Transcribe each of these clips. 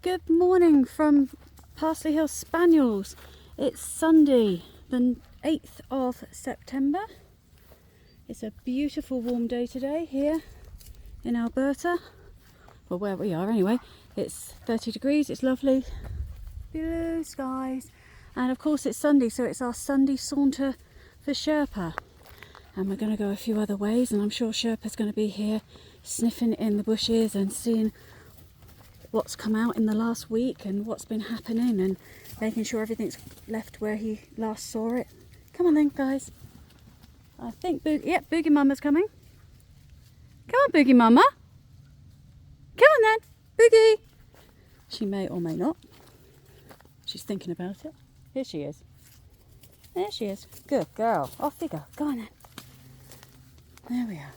Good morning from Parsley Hill Spaniels. It's Sunday, the 8th of September. It's a beautiful warm day today here in Alberta. Well, where we are anyway. It's 30 degrees, it's lovely. Blue skies. And of course it's Sunday, so it's our Sunday Saunter for Sherpa. And we're going to go a few other ways, and I'm sure Sherpa's going to be here sniffing in the bushes and seeing what's come out in the last week and what's been happening and making sure everything's left where he last saw it. Come on then, guys. I think Boogie Mama's coming. Come on, Boogie Mama. Come on then, Boogie. She may or may not. She's thinking about it. Here she is. There she is. Good girl. Off you go. Go on then. There we are.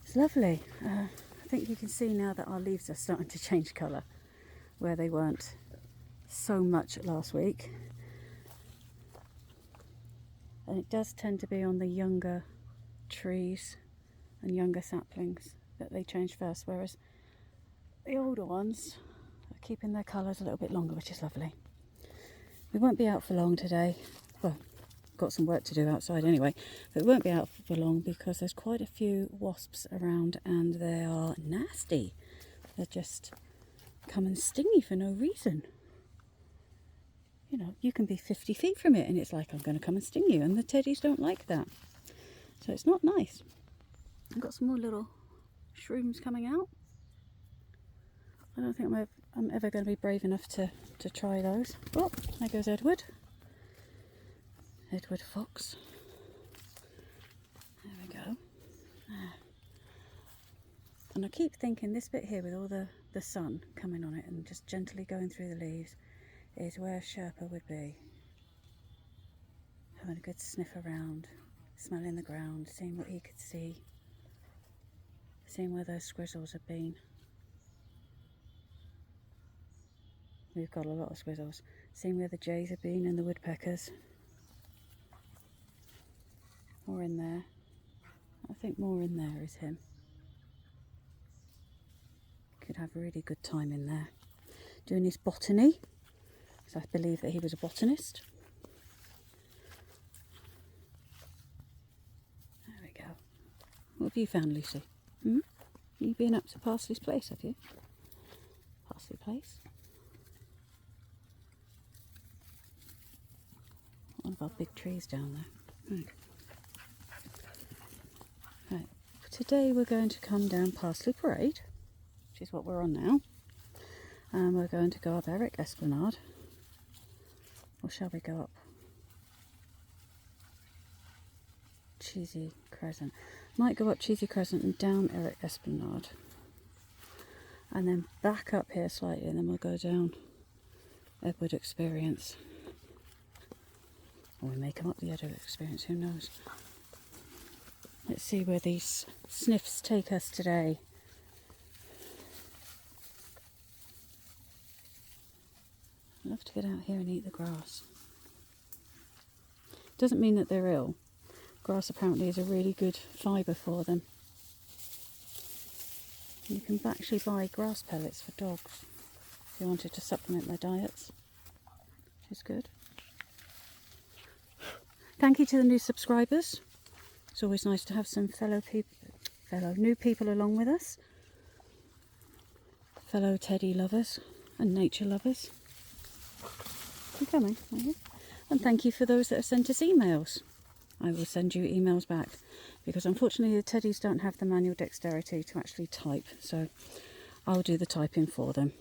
It's lovely. I think you can see now that our leaves are starting to change colour where they weren't so much last week. And it does tend to be on the younger trees and younger saplings that they change first, whereas the older ones are keeping their colours a little bit longer, which is lovely. We won't be out for long today. Well, got some work to do outside anyway, but we won't be out for long because there's quite a few wasps around and they are nasty. They just come and sting you for no reason. You know, you can be 50 feet from it and it's like, I'm going to come and sting you, and the teddies don't like that, so it's not nice. I've got some more little shrooms coming out. I don't think I'm ever going to be brave enough to try those. Oh, there goes Edward Fox. There we go. And I keep thinking this bit here with all the sun coming on it and just gently going through the leaves is where Sherpa would be. Having a good sniff around, smelling the ground, seeing what he could see, seeing where those squizzles have been. We've got a lot of squizzles. Seeing where the jays have been and the woodpeckers. More in there. I think more in there is him. Could have a really good time in there. Doing his botany. So I believe that he was a botanist. There we go. What have you found, Lucy? You've been up to Parsley's place, have you? Parsley Place. One of our big trees down there. Right. Today we're going to come down Parsley Parade, which is what we're on now, and we're going to go up Eric Esplanade, or shall we go up Cheesy Crescent? Might go up Cheesy Crescent and down Eric Esplanade, and then back up here slightly, and then we'll go down Edward Experience. Or we may come up the Edward Experience, who knows. Let's see where these sniffs take us today. I love to get out here and eat the grass. Doesn't mean that they're ill. Grass apparently is a really good fibre for them. And you can actually buy grass pellets for dogs if you wanted to supplement their diets, which is good. Thank you to the new subscribers. It's always nice to have some fellow new people along with us. Fellow teddy lovers and nature lovers. You're coming, are you? And thank you for those that have sent us emails. I will send you emails back because unfortunately the teddies don't have the manual dexterity to actually type, so I'll do the typing for them.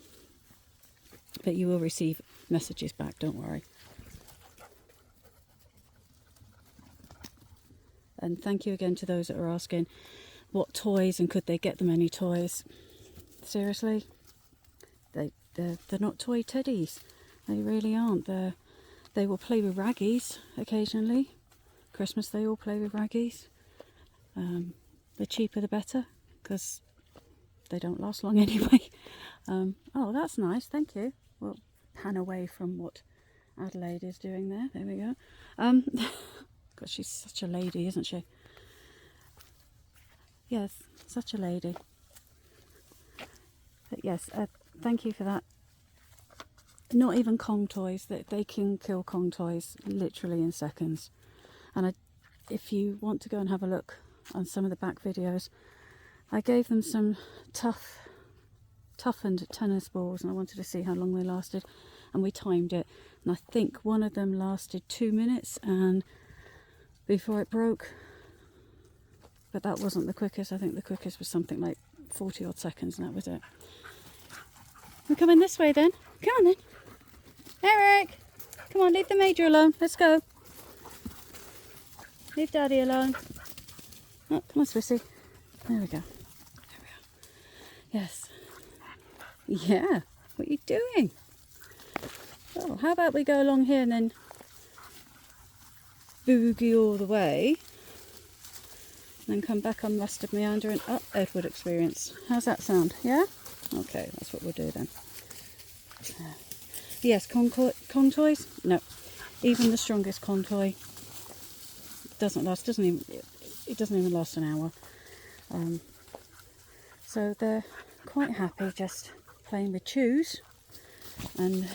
But you will receive messages back, don't worry. And thank you again to those that are asking what toys and could they get them any toys. Seriously, they're not toy teddies. They really aren't. They will play with raggies occasionally. Christmas they all play with raggies. The cheaper the better because they don't last long anyway. Oh, that's nice. Thank you. We'll pan away from what Adelaide is doing there. There we go. God, she's such a lady, isn't she? Yes, such a lady. But yes, thank you for that. Not even Kong toys, that they can kill Kong toys literally in seconds. And if you want to go and have a look on some of the back videos, I gave them some toughened tennis balls, and I wanted to see how long they lasted, and we timed it, and I think one of them lasted 2 minutes and before it broke, but that wasn't the quickest. I think the quickest was something like 40 odd seconds, and that was it. We're coming this way then. Come on then. Eric! Come on, leave the Major alone. Let's go. Leave Daddy alone. Oh, come on, Swissy. There we go. There we are. Yes. Yeah. What are you doing? Oh, how about we go along here and then boogie all the way, and then come back on Mustard Meander and up Edward Experience. How's that sound? Yeah? Okay, that's what we'll do then. Yes, Kong toys? No. Even the strongest Kong toy doesn't last, it doesn't even last an hour. So they're quite happy just playing with chews and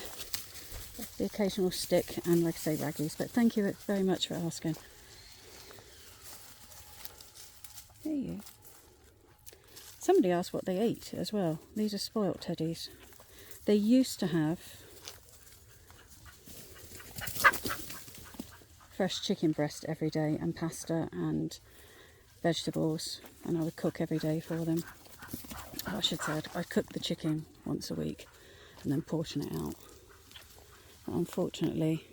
the occasional stick and, like I say, raggies. But thank you very much for asking. There you. Somebody asked what they ate as well. These are spoilt teddies. They used to have fresh chicken breast every day and pasta and vegetables, and I would cook every day for them. I should say I'd cook the chicken once a week and then portion it out. But unfortunately,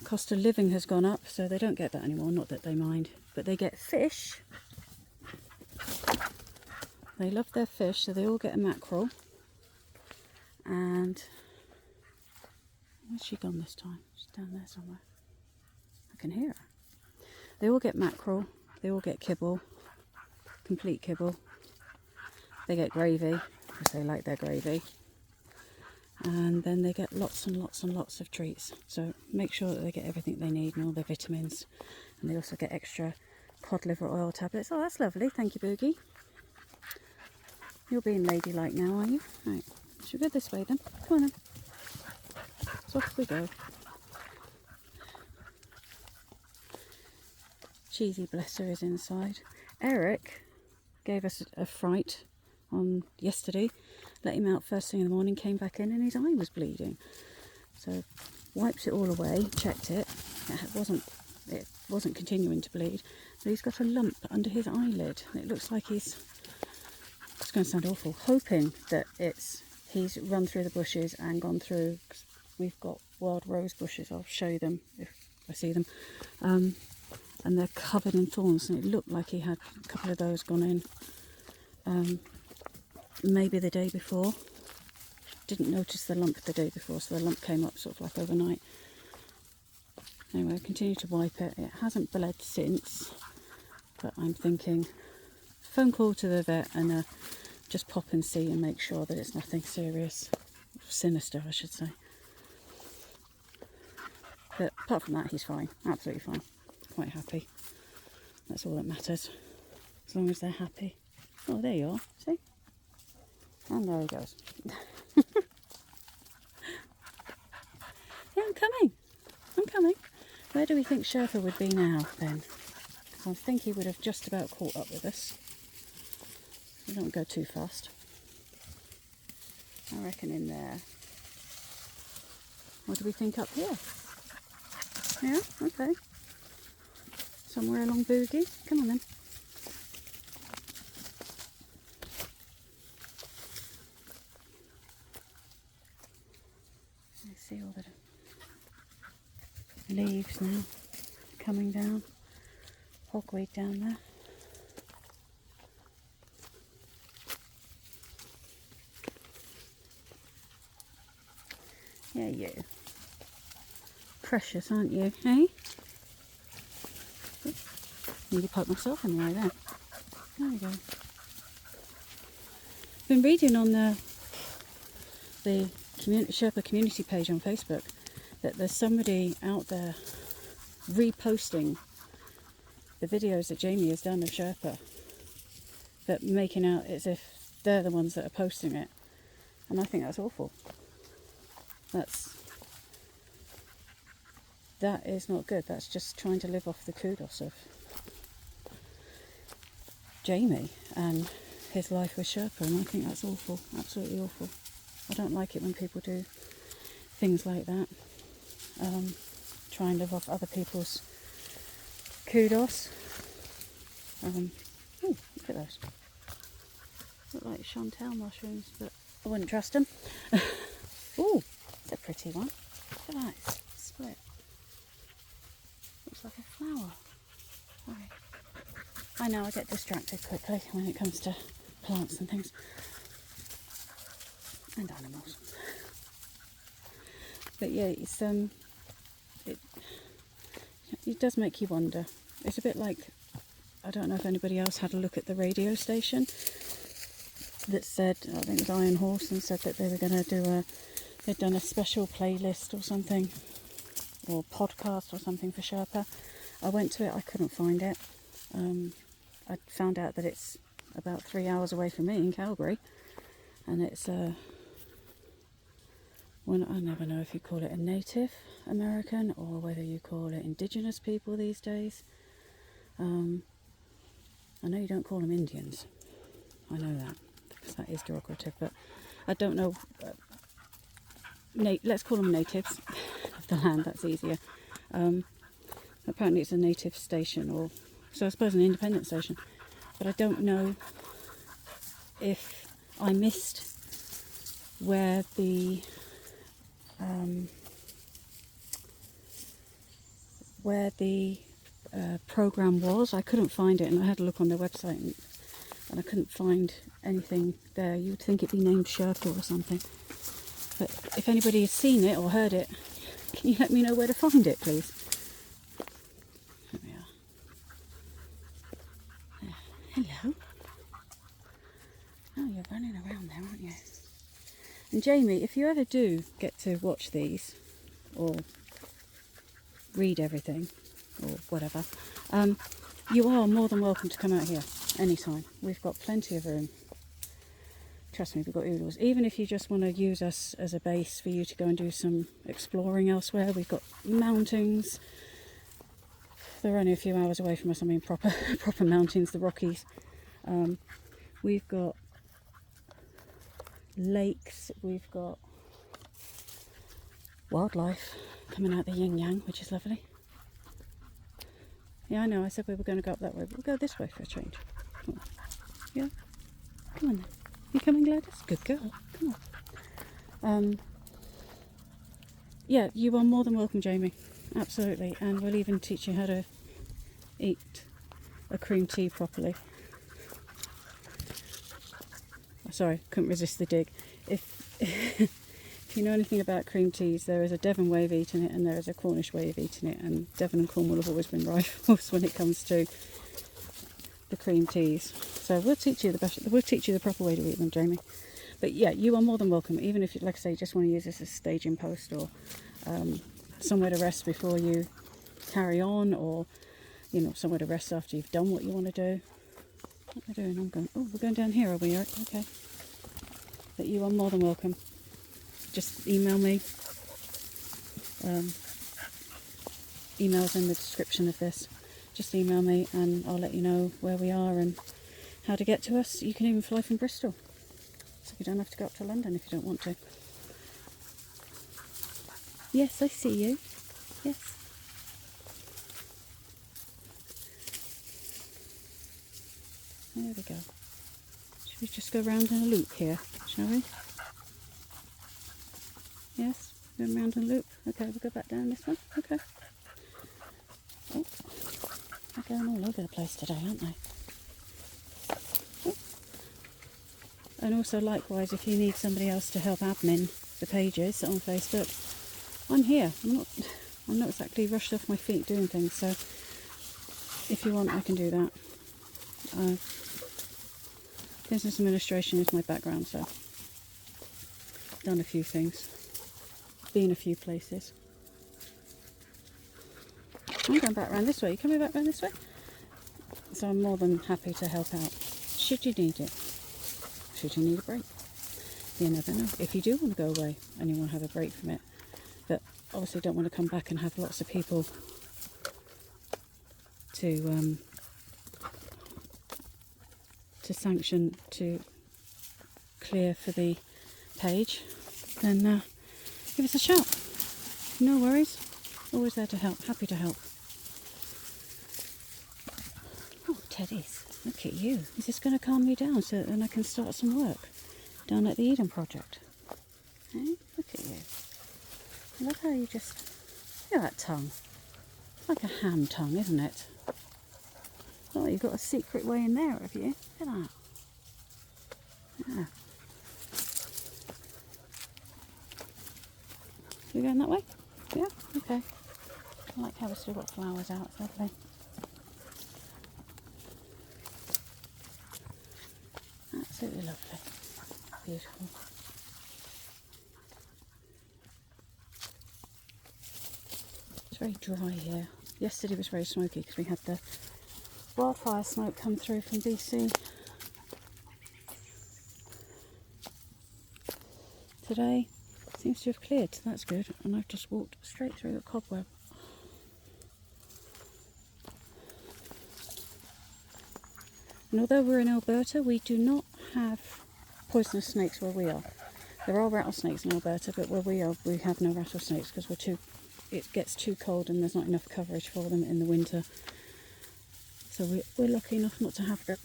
cost of living has gone up, so they don't get that anymore. Not that they mind, but they get fish. They love their fish, so they all get a mackerel. And where's she gone this time? She's down there somewhere. I can hear her. They all get mackerel. They all get kibble, complete kibble. They get gravy, because they like their gravy. And then they get lots and lots and lots of treats. So make sure that they get everything they need and all their vitamins. And they also get extra cod liver oil tablets. Oh, that's lovely. Thank you, Boogie. You're being ladylike now, are you? Right. Should we go this way then? Come on then. So off we go. Cheesy Blesser is inside. Eric gave us a fright on yesterday. Let him out first thing in the morning, came back in and his eye was bleeding. So wiped it all away, checked it. It wasn't continuing to bleed, but he's got a lump under his eyelid. And it looks like it's going to sound awful, hoping that he's run through the bushes and gone through. We've got wild rose bushes. I'll show you them if I see them. And they're covered in thorns, and it looked like he had a couple of those gone in. Maybe the day before. Didn't notice the lump the day before, so the lump came up sort of like overnight. Anyway, I continue to wipe it. It hasn't bled since, but I'm thinking phone call to the vet and just pop and see and make sure that it's nothing serious, sinister I should say. But apart from that, he's fine, absolutely fine, quite happy. That's all that matters, as long as they're happy. Oh, there you are, see? And there he goes. Yeah, I'm coming. Where do we think Sherpa would be now then? Because I think he would have just about caught up with us. We don't go too fast. I reckon in there. What do we think up here? Yeah, okay. Somewhere along Boogie. Come on then. I see all the leaves now coming down. Hogweed down there. Yeah, you. Precious, aren't you, eh? Nearly poked myself in the eye there. There we go. Been reading on the Sherpa community page on Facebook that there's somebody out there reposting the videos that Jamie has done of Sherpa, but making out as if they're the ones that are posting it, and I think that's awful. That is not good. That's just trying to live off the kudos of Jamie and his life with Sherpa, and I think that's awful, absolutely awful. I don't like it when people do things like that. Try and live off other people's kudos. Oh, look at those. Look like chantel mushrooms, but I wouldn't trust them. Oh, it's a pretty one. Look at that, it's split. Looks like a flower. Sorry. I know I get distracted quickly when it comes to plants and things. And animals. But yeah, it's it does make you wonder. It's a bit like, I don't know if anybody else had a look at the radio station that said, I think it was Iron Horse, and said that they were going to they'd done a special playlist or something, or podcast or something for Sherpa. I went to it, I couldn't find it. I found out that it's about 3 hours away from me in Calgary, and it's I never know if you call it a Native American or whether you call it Indigenous people these days. I know you don't call them Indians, I know that, because that is derogative, but I don't know, let's call them natives of the land, that's easier. Apparently it's a native station, or so I suppose an independent station, but I don't know if I missed where the program was. I couldn't find it, and I had a look on their website, and I couldn't find anything there. You'd think it'd be named Sherpa or something, but if anybody has seen it or heard it, can you let me know where to find it, please? There we are. Hello. Oh, you're running around there, aren't you? And Jamie, if you ever do get to watch these, or read everything, or whatever, you are more than welcome to come out here anytime. We've got plenty of room. Trust me, we've got oodles. Even if you just want to use us as a base for you to go and do some exploring elsewhere, we've got mountains. They're only a few hours away from us. I mean, proper mountains, the Rockies. We've got lakes, we've got wildlife coming out the yin yang, which is lovely. Yeah, I know, I said we were going to go up that way, but we'll go this way for a change. Come on. Yeah? Come on then. You coming, Gladys? Good girl. Come on. Yeah, you are more than welcome, Jamie. Absolutely. And we'll even teach you how to eat a cream tea properly. Sorry, couldn't resist the dig. If you know anything about cream teas, there is a Devon way of eating it and there is a Cornish way of eating it, and Devon and Cornwall have always been rivals when it comes to the cream teas. So we'll teach you the proper way to eat them, Jamie. But yeah, you are more than welcome, even if you, like I say, just want to use this as a staging post, or somewhere to rest before you carry on, or somewhere to rest after you've done what you want to do. What am I doing? We're going down here, are we, Eric? Okay. But you are more than welcome. Just email me. Email's in the description of this. Just email me and I'll let you know where we are and how to get to us. You can even fly from Bristol, so you don't have to go up to London if you don't want to. Yes, I see you. Yes. There we go. Should we just go round in a loop here, shall we? Yes, going round in a loop. Okay, we'll go back down this one. Okay. Oh, they're going all over the place today, aren't they? Oh. And also, likewise, if you need somebody else to help admin the pages on Facebook, I'm here. I'm not exactly rushed off my feet doing things, so if you want, I can do that. Business administration is my background, so I've done a few things, been a few places. I'm going back round this way. You coming back round this way? So I'm more than happy to help out, should you need it. should you need a break. You never know. If you do want to go away and you want to have a break from it, but obviously don't want to come back and have lots of people to sanction to clear for the page, then give us a shout. No worries. Always there to help. Happy to help. Oh, teddies. Look at you. Is this going to calm you down so that then I can start some work down at the Eden project? Hey, look at you. I love how you just... Look at that tongue. It's like a ham tongue, isn't it? Oh, you've got a secret way in there, have you? Look at that. Yeah. You going that way? Yeah? Okay. I like how we've still got flowers out. It's lovely. Absolutely lovely. Beautiful. It's very dry here. Yesterday was very smoky because we had the wildfire smoke come through from BC. Today seems to have cleared, so that's good. And I've just walked straight through a cobweb. And although we're in Alberta, we do not have poisonous snakes where we are. There are rattlesnakes in Alberta, but where we are, we have no rattlesnakes because it gets too cold and there's not enough coverage for them in the winter. So we're lucky enough not to have them.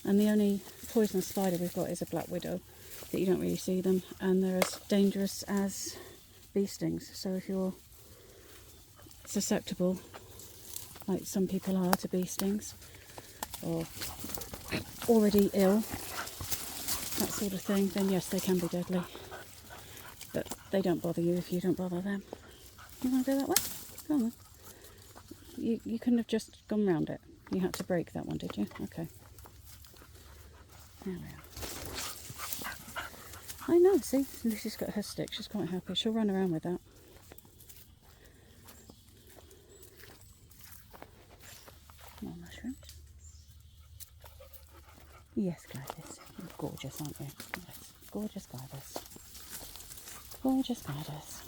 And the only poisonous spider we've got is a black widow, that you don't really see them, and they're as dangerous as bee stings. So if you're susceptible, like some people are, to bee stings, or already ill, that sort of thing, then yes, they can be deadly. But they don't bother you if you don't bother them. You want to go that way? Go on then. You couldn't have just gone round it. You had to break that one, did you? Okay. There we are. I know, see? Lucy's got her stick. She's quite happy. She'll run around with that. More mushrooms. Yes, Gladys. You're gorgeous, aren't you? Yes. Gorgeous Gladys. Gorgeous Gladys.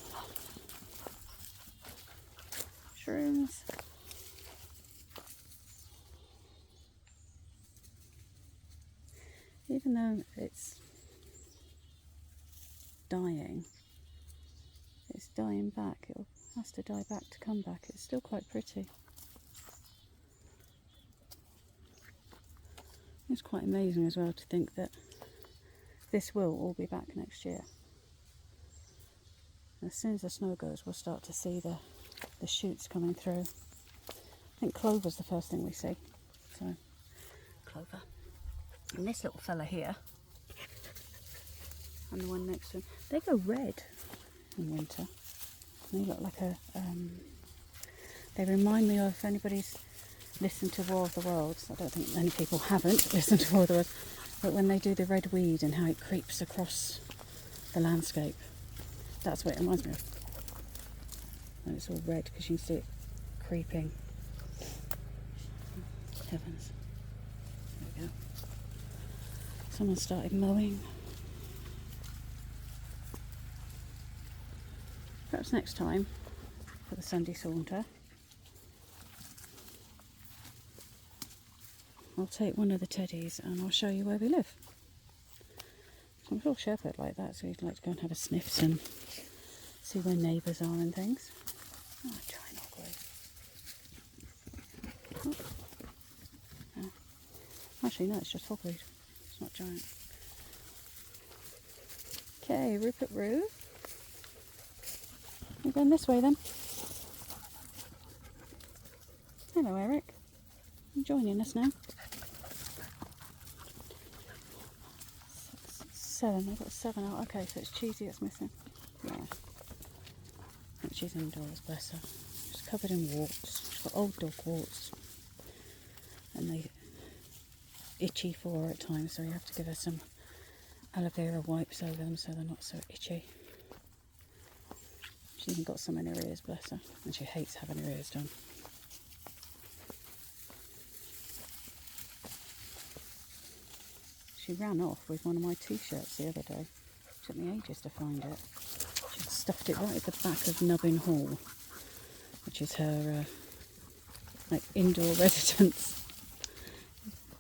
Shrooms. Even though it's dying back, it has to die back to come back. It's still quite pretty. It's quite amazing as well to think that this will all be back next year. As soon as the snow goes, we'll start to see the shoots coming through. I think clover's the first thing we see. So, clover. And this little fella here, and the one next to him, they go red in winter. They look like they remind me of, if anybody's listened to War of the Worlds, I don't think many people haven't listened to War of the Worlds, but when they do the red weed and how it creeps across the landscape, that's what it reminds me of. And it's all red because you can see it creeping. Heavens. There we go. Someone started mowing. Perhaps next time for the Sunday Suanter, I'll take one of the teddies and I'll show you where we live. I'm sure Sherpa would like that, so he'd like to go and have a sniffs and see where neighbours are and things. Oh, try not glue. Oh. Actually, no, it's just hogweed. It's not giant. Okay, Rupert Roo. We're going this way then. Hello, Eric. You're joining us now. 6, 7. I've got 7 out. Okay, so it's Cheesy that's missing. Yeah. I think she's indoors, bless her. She's covered in warts. She's got old dog warts. And they itchy for her at times, so you have to give her some aloe vera wipes over them so they're not so itchy. She's even got some in her ears, bless her. And she hates having her ears done. She ran off with one of my t-shirts the other day. It took me ages to find it. She stuffed it right at the back of Nubbin Hall, which is her like indoor residence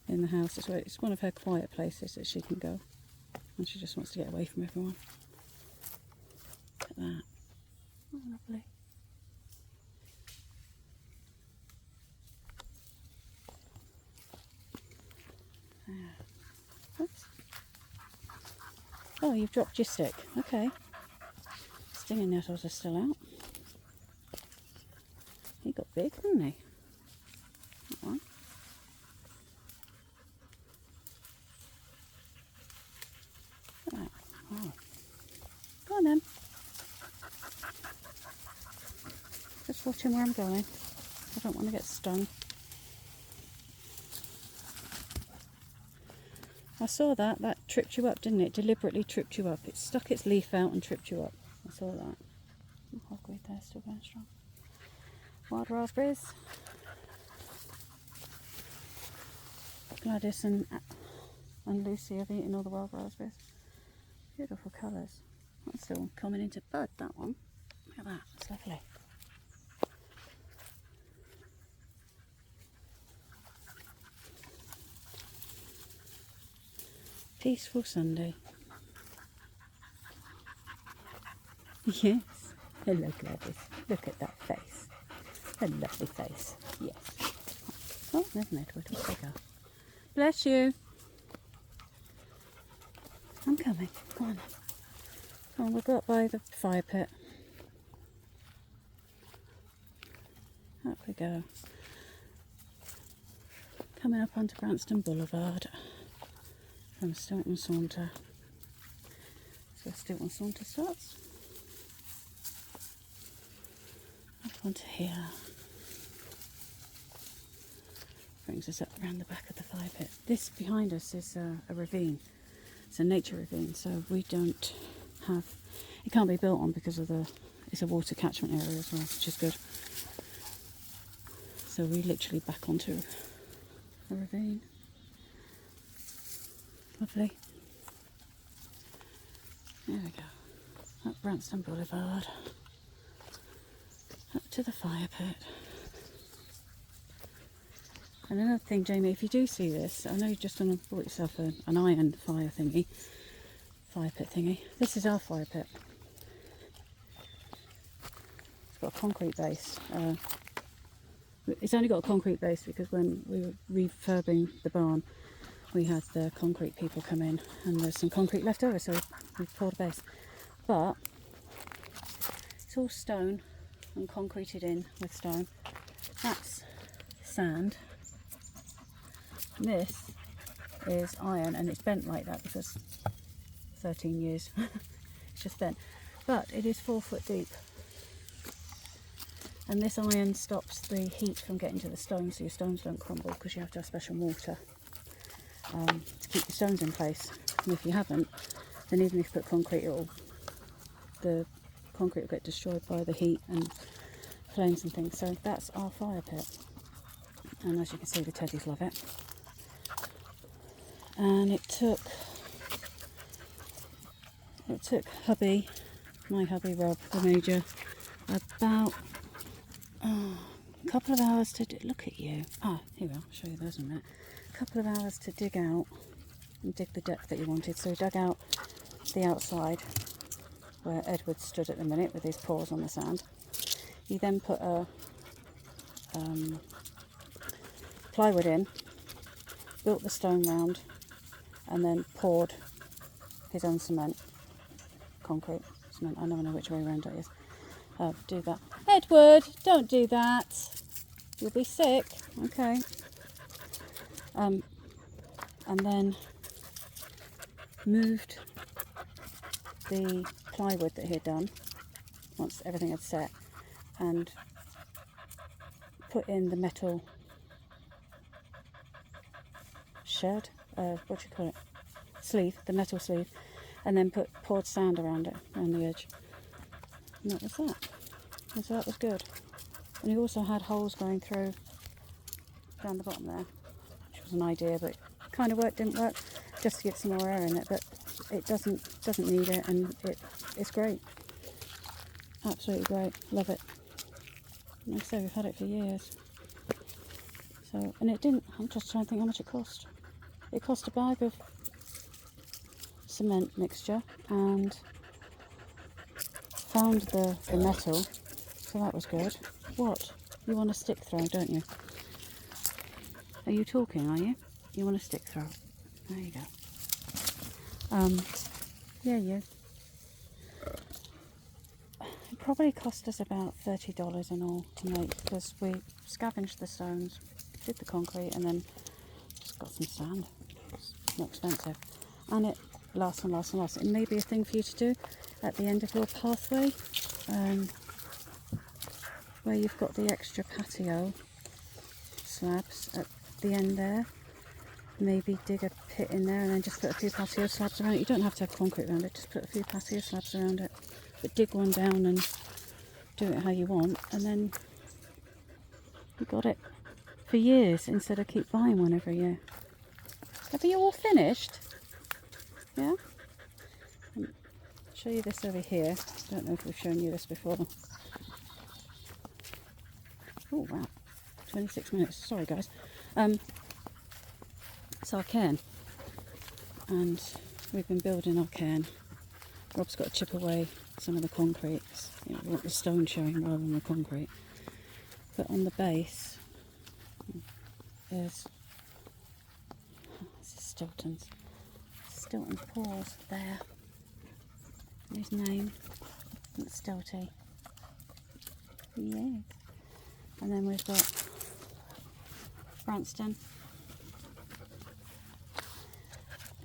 in the house. It's one of her quiet places that she can go, and she just wants to get away from everyone. Look at that. Oh, lovely. Oops. Oh, you've dropped your stick. Okay. Stinging nettles are still out. He got big, didn't he? That one. Look at that. Oh. Go on then. Just watching where I'm going. I don't want to get stung. I saw that. That tripped you up, didn't it? Deliberately tripped you up. It stuck its leaf out and tripped you up. I saw that. Oh, hogweed there, still going strong. Wild raspberries. Gladys and Lucy have eaten all the wild raspberries. Beautiful colours. That's still coming into bud, that one. Look at that. It's lovely. Peaceful Sunday. Yes. Hello, Gladys. Look at that face. A lovely face. Yes. Oh, there's an Edward. Where'd they go? Bless you. I'm coming. Come on. Come on, we'll go up by the fire pit. Up we go. Coming up onto Branston Boulevard from Sunday Suanter. So Sunday Suanter starts. Up onto here. Brings us up around the back of the fire pit. This behind us is a ravine. It's a nature ravine, so we don't have, it can't be built on because of it's a water catchment area as well, which is good. So we literally back onto a ravine. Lovely. There we go. Up Branston Boulevard. Up to the fire pit. And another thing, Jamie, if you do see this, I know you've just gone and bought yourself an iron fire pit thingy. This is our fire pit. It's got a concrete base. It's only got a concrete base because when we were refurbing the barn, we had the concrete people come in and there's some concrete left over, so we poured a base. But it's all stone and concreted in with stone. That's sand. This is iron, and it's bent like that because 13 years it's just bent, but it is 4 foot deep, and this iron stops the heat from getting to the stones, so your stones don't crumble, because you have to have special mortar to keep your stones in place. And if you haven't, then even if you put concrete, the concrete will get destroyed by the heat and flames and things. So that's our fire pit, and as you can see, the teddies love it. And it took my hubby Rob, the major, about a couple of hours to look at you. Here we are, I'll show you those in a minute. A couple of hours to dig out and dig the depth that you wanted. So he dug out the outside where Edward stood at the minute with his paws on the sand. He then put a plywood in, built the stone round, and then poured his own cement. Concrete cement, I never know which way around it is. Do that. Edward, don't do that. You'll be sick. Okay. And then moved the plywood that he had done once everything had set, and put in the metal shed, what do you call it? Sleeve, the metal sleeve, and then poured sand around it, around the edge. And that was that. And so that was good. And he also had holes going through down the bottom there, which was an idea, but kind of worked, didn't work. just to get some more air in it, but it doesn't need it, and it's great. Absolutely great. Love it. Like I say, we've had it for years. So, and it didn't, I'm just trying to think how much it cost. It cost a bag of cement mixture and found the metal, so that was good. What? You want a stick throw, don't you? Are you talking, are you? You want a stick throw? There you go. Yeah, you. It probably cost us about $30 in all to make, because we scavenged the stones, did the concrete, and then just got some sand. It's more expensive. And it lasts and lasts and lasts. It may be a thing for you to do at the end of your pathway, where you've got the extra patio slabs at the end there. Maybe dig a pit in there and then just put a few patio slabs around it. You don't have to have concrete around it, just put a few patio slabs around it. But dig one down and do it how you want, and then you got it for years instead of keep buying one every year. Are you all finished? Yeah? I'll show you this over here. I don't know if we've shown you this before. Oh wow, 26 minutes. Sorry guys. It's our cairn, and we've been building our cairn. Rob's got to chip away some of the concrete. You know, we want the stone showing rather than the concrete. But on the base is Stilton's paws there. His name. It's Stilty. Yes. And then we've got Branston.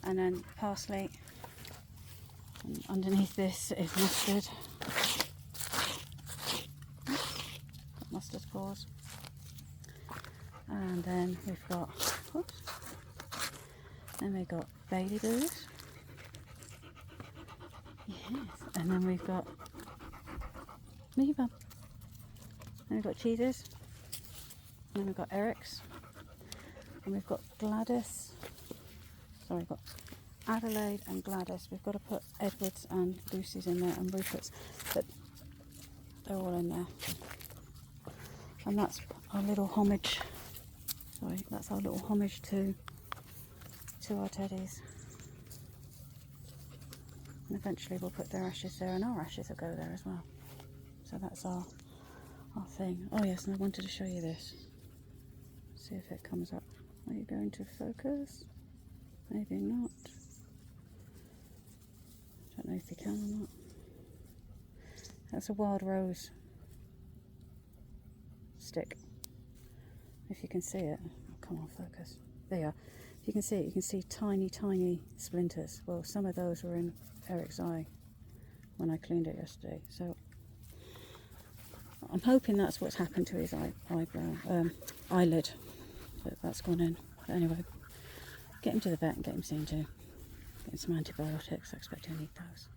And then parsley. And underneath this is mustard. Mustard paws. And then we've got, whoops. Then we've got Bailey Boos. Yes. And then we've got Meeba. Then we've got Cheeses. And then we've got Eric's. And we've got Gladys. Sorry, we've got Adelaide and Gladys. We've got to put Edwards and Lucy's in there, and Rupert's, but they're all in there. And that's our little homage. Sorry, that's our little homage to our teddies. And eventually we'll put their ashes there, and our ashes will go there as well. So that's our thing. Oh yes, and I wanted to show you this. See if it comes up. Are you going to focus? Maybe not. Don't know if you can or not. That's a wild rose stick. If you can see it. Oh, come on, focus. There you are. If you can see it, you can see tiny, tiny splinters. Well, some of those were in Eric's eye when I cleaned it yesterday. So I'm hoping that's what's happened to his eyelid. But that's gone in. But anyway, get him to the vet and get him seen to. Get him some antibiotics. I expect he'll need those.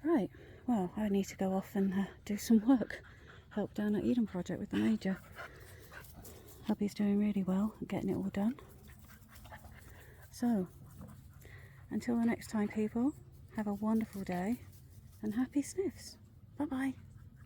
Right, well, I need to go off and do some work. Help down at Eden Project with the Major. Hubby's doing really well at getting it all done. So, until the next time people, have a wonderful day and happy sniffs. Bye bye.